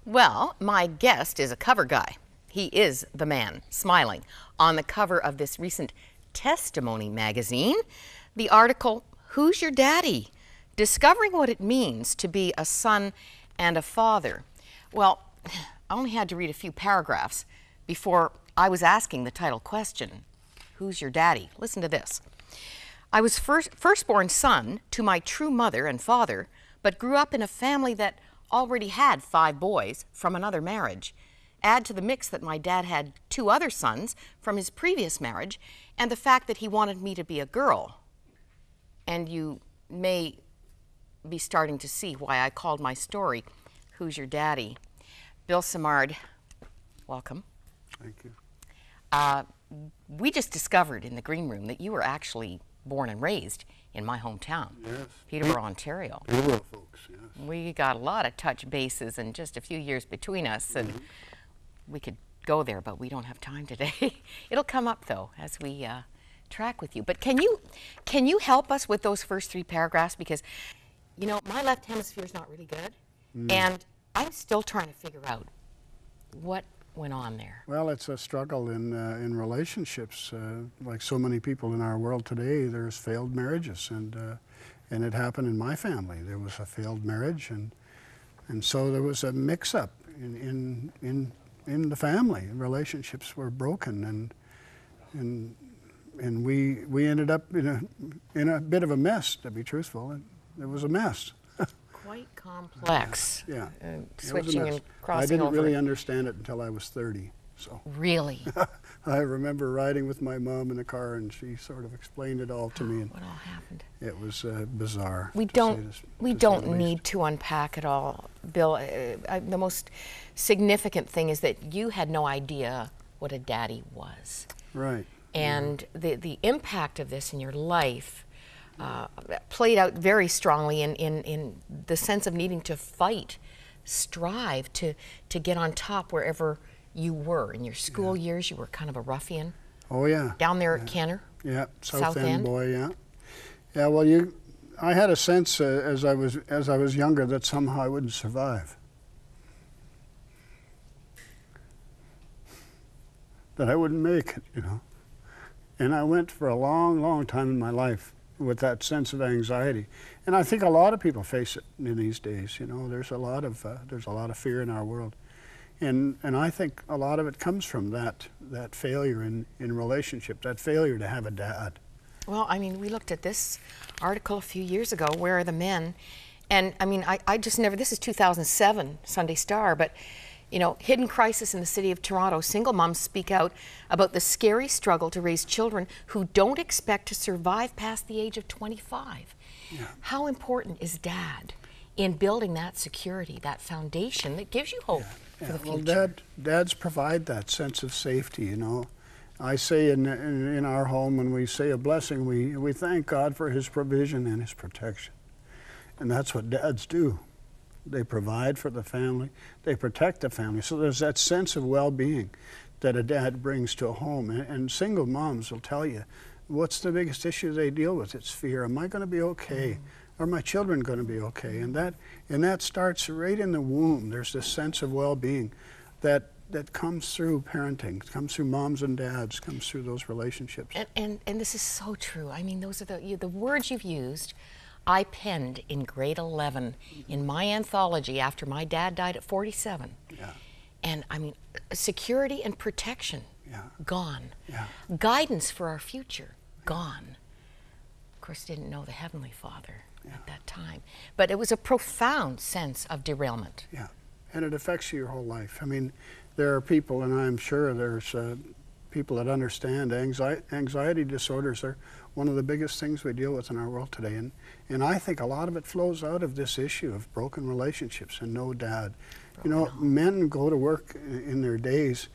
Well, my guest is a cover guy. He is the man, smiling, on the cover of this recent Testimony magazine. The article, Who's Your Daddy? Discovering what it means to be a son and a father. Well, I only had to read a few paragraphs before I was asking the title question, Who's your daddy? Listen to this. I was firstborn son to my true mother and father, but grew up in a family that already had 5 boys from another marriage. Add to the mix that my dad had 2 other sons from his previous marriage, and the fact that he wanted me to be a girl. And you may be starting to see why I called my story, Who's Your Daddy? Bill Simard, welcome. Thank you. We just discovered in the green room that you were actually born and raised in my hometown, Yes. Peterborough, Ontario. Peterborough folks, yes. We got a lot of touch bases and just a few years between us, and we could go there, but we don't have time today. It'll come up though as we track with you. But can you help us with those first 3 paragraphs? Because, you know, my left hemisphere is not really good, and I'm still trying to figure out what went on there. Well, it's a struggle in relationships. Like so many people in our world today, there's failed marriages, and it happened in my family. There was a failed marriage, and so there was a mix-up in the family. Relationships were broken, and we ended up in a bit of a mess, to be truthful. It was a mess. Quite complex. Yeah. Switching and crossing I didn't over. really understand it until I was 30. So Really? I remember riding with my mom in the car, and she sort of explained it all to me. And What all happened? it was bizarre. We to don't say the least. need to unpack it all, Bill. The most significant thing is that you had no idea what a daddy was. Right. And the impact of this in your life played out very strongly in the sense of needing to fight, strive to get on top wherever you were. In your school years, you were kind of a ruffian. Oh yeah. Down there at Kenner. Yeah. South End boy. Yeah. Yeah. Well, I had a sense as I was younger that somehow I wouldn't survive. That I wouldn't make it, you know. And I went for a long, long time in my life with that sense of anxiety, and I think a lot of people face it in these days. You know, there's a lot of fear in our world, and I think a lot of it comes from that failure in relationship, that failure to have a dad. Well, I mean, we looked at this article a few years ago, Where Are the Men? And I mean, I just never, this is 2007, Sunday Star, but you know, hidden crisis in the city of Toronto. Single moms speak out about the scary struggle to raise children who don't expect to survive past the age of 25. Yeah. How important is dad in building that security, that foundation that gives you hope for the future? Well, dads provide that sense of safety, you know. I say in our home, when we say a blessing, we thank God for his provision and his protection. And that's what dads do. They provide for the family, they protect the family. So there's that sense of well-being that a dad brings to a home. And single moms will tell you, what's the biggest issue they deal with? It's fear. Am I going to be okay? Are my children going to be okay? And that starts right in the womb. There's this sense of well-being that comes through parenting, comes through moms and dads, comes through those relationships. And this is so true. I mean, those are the words you've used. I penned in grade 11 in my anthology after my dad died at 47. Yeah. And I mean, security and protection, gone. Yeah. Guidance for our future, gone. Of course, didn't know the Heavenly Father at that time. But it was a profound sense of derailment. Yeah, and it affects you your whole life. I mean, there are people, and I'm sure there's people that understand anxiety disorders are one of the biggest things we deal with in our world today. And I think a lot of it flows out of this issue of broken relationships and no dad. You know, men go to work in their days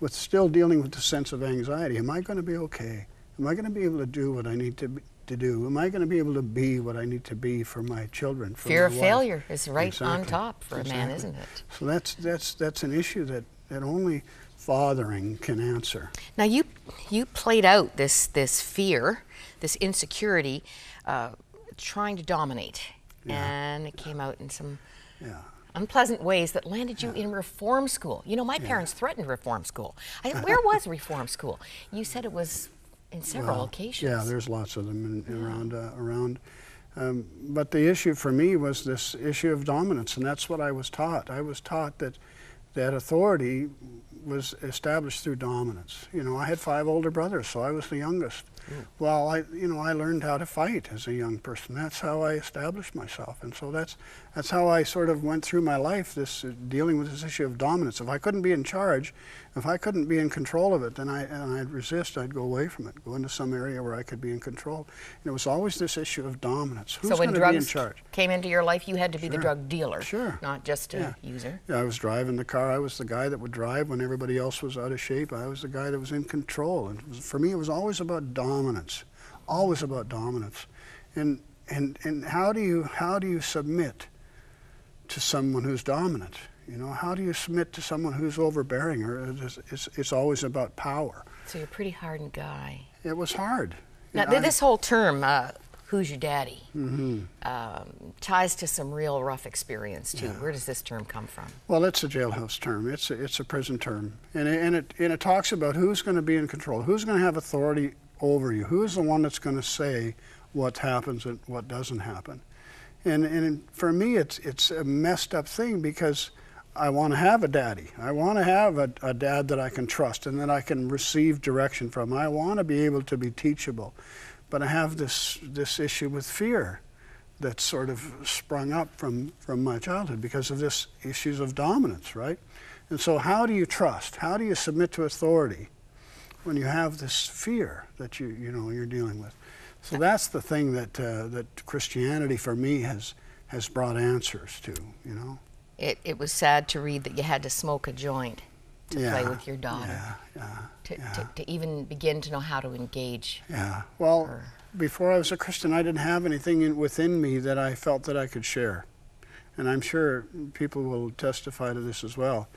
with still dealing with the sense of anxiety. Am I going to be okay? Am I going to be able to do what I need to do? Am I going to be able to be what I need to be for my children? For Fear my of wife? failure is right Exactly. on top for a man, isn't it? So that's an issue that only fathering can answer. Now you played out this fear, this insecurity, trying to dominate, and it came out in some unpleasant ways that landed you in reform school. You know, my parents threatened reform school. Where was reform school? You said it was in several locations. Yeah, there's lots of them around. But the issue for me was this issue of dominance, and that's what I was taught. I was taught that authority was established through dominance. You know, I had 5 older brothers, so I was the youngest. Well, I learned how to fight as a young person. That's how I established myself, and so that's how I sort of went through my life, dealing with this issue of dominance. If I couldn't be in charge, if I couldn't be in control of it, then I'd resist. I'd go away from it, go into some area where I could be in control. And it was always this issue of dominance. Who's going to be in charge? So when drugs came into your life, you had to be the drug dealer, not just a yeah. user. Yeah, I was driving the car. I was the guy that would drive when everybody else was out of shape. I was the guy that was in control. And for me, it was always about dominance, always about dominance. And how do you submit to someone who's dominant? You know, how do you submit to someone who's overbearing? Or it's always about power. So you're a pretty hardened guy. It was hard. Now, this whole term, "Who's your daddy?" Ties to some real rough experience too. Where does this term come from? Well, it's a jailhouse term. It's a prison term, and it talks about who's going to be in control, who's going to have authority over you, who's the one that's going to say what happens and what doesn't happen. And for me, it's a messed up thing, because I want to have a daddy. I want to have a dad that I can trust and that I can receive direction from. I want to be able to be teachable. But I have this issue with fear that's sort of sprung up from my childhood because of this issues of dominance, right? And so how do you trust? How do you submit to authority when you have this fear that you're dealing with? So that's the thing that Christianity for me has brought answers to, you know. It was sad to read that you had to smoke a joint to play with your daughter. To even begin to know how to engage. Yeah. Well, before I was a Christian, I didn't have anything within me that I felt that I could share. And I'm sure people will testify to this as well.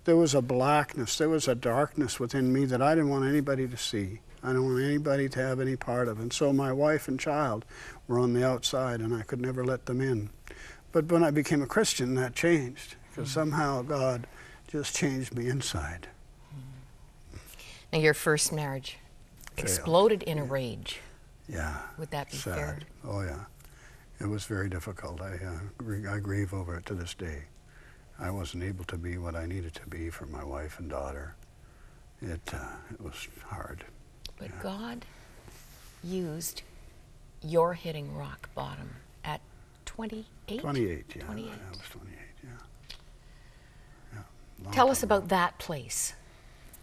There was a blackness, there was a darkness within me that I didn't want anybody to see. I didn't want anybody to have any part of. And so my wife and child were on the outside, and I could never let them in. But when I became a Christian, that changed, because somehow God just changed me inside. Now, your first marriage exploded in a rage. Yeah. Would that be sad. fair? Oh, yeah. It was very difficult. I grieve over it to this day. I wasn't able to be what I needed to be for my wife and daughter. It was hard. But God used your hitting rock bottom at 28? 28, yeah. 28. I was 28, yeah. Tell us about that place.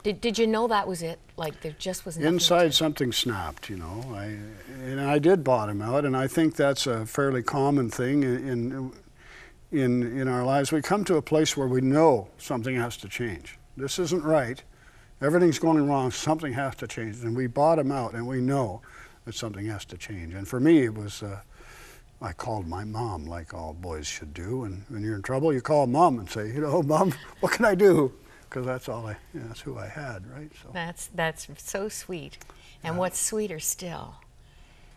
Did you know that was it? Like there just was nothing? Inside something snapped, you know. I did bottom out, and I think that's a fairly common thing in our lives. We come to a place where we know something has to change. This isn't right. Everything's going wrong. Something has to change, and we bottom out, and we know that something has to change. And for me, it was I called my mom, like all boys should do. And when you're in trouble, you call mom and say, Mom, what can I do? Because that's who I had, right? So that's so sweet. And what's sweeter still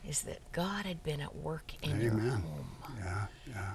is that God had been at work in your home. Yeah, yeah.